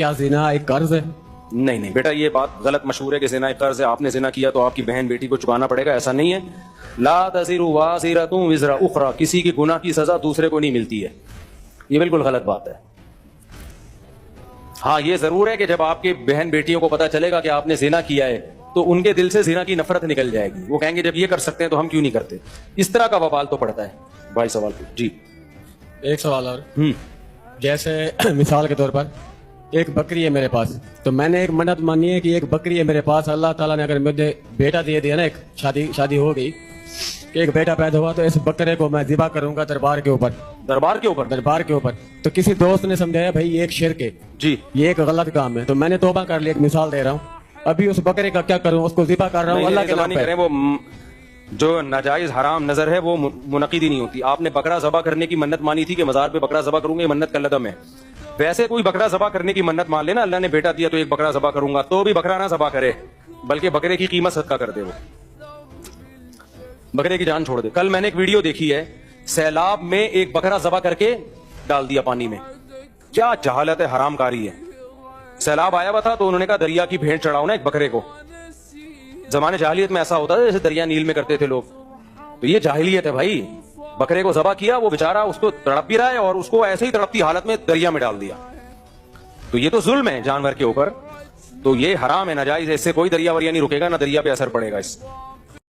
کیا زنا ایک قرض ہے؟ نہیں نہیں بیٹا، یہ بات غلط مشہور ہے کہ زنا ایک قرض ہے، آپ نے زنا کیا تو آپ کی بہن بیٹی کو چکانا پڑے گا، ایسا نہیں ہے. لا تزر وازرۃ وزر اخرى، کسی کی گناہ کی سزا دوسرے کو نہیں ملتی ہے، یہ بالکل غلط بات ہے. ہاں یہ ضرور ہے کہ جب آپ کی بہن بیٹیوں کو پتا چلے گا کہ آپ نے زنا کیا ہے تو ان کے دل سے زنا کی نفرت نکل جائے گی، وہ کہیں گے جب یہ کر سکتے ہیں تو ہم کیوں نہیں کرتے. اس طرح کا وبال تو پڑتا ہے. بھائی سوال پہ جی. ایک سوال اور، جیسے مثال کے طور پر ایک بکری ہے میرے پاس، تو میں نے ایک منت مانی ہے کہ ایک بکری ہے میرے پاس، اللہ تعالیٰ نے اگر مجھے بیٹا دے دیا نا، ایک شادی ہو گئی کہ ایک بیٹا پیدا ہوا، تو اس بکرے کو میں ذبح کروں گا دربار کے اوپر. دربار کے اوپر. تو کسی دوست نے سمجھایا بھائی یہ ایک شرک ہے جی، یہ ایک غلط کام ہے، تو میں نے توبہ کر لی. ایک مثال دے رہا ہوں، ابھی اس بکرے کا کیا کروں؟ اس کو ذبح کر رہا ہوں اللہ کے نام پہ. وہ جو ناجائز حرام نظر ہے وہ منعقد ہی نہیں ہوتی. آپ نے بکرا ذبح کرنے کی منت مانی تھی کہ مزار پہ بکرا ذبح کروں گا، یہ منت کا لدم ہے. ویسے کوئی بکرا ذبح کرنے کی منت مان لینا، اللہ نے بیٹا دیا تو ایک بکرا ذبح کروں گا، تو بھی بکرا نہ ذبح کرے، بلکہ بکرے کی قیمت صدقہ کر دے، وہ بکرے کی جان چھوڑ دے. کل میں نے ایک ویڈیو دیکھی ہے، سیلاب میں ایک بکرا ذبح کر کے ڈال دیا پانی میں. کیا جہالت ہے، حرام کاری ہے. سیلاب آیا ہوا تھا تو انہوں نے کہا دریا کی بھینٹ چڑھاؤ نا ایک بکرے کو. زمانے جاہلیت میں ایسا ہوتا تھا جیسے دریا نیل میں کرتے تھے لوگ، تو یہ جاہلیت ہے بھائی. بکرے کو ذبح کیا، وہ بیچارہ اس کو تڑپ بھی رہا ہے اور اس کو ایسے ہی تڑپتی حالت میں دریا میں ڈال دیا، تو یہ تو ظلم ہے جانور کے اوپر. تو یہ حرام ہے، ناجائز ہے، اس سے کوئی دریا وریا نہیں رکے گا، نہ دریا پہ اثر پڑے گا اس سے.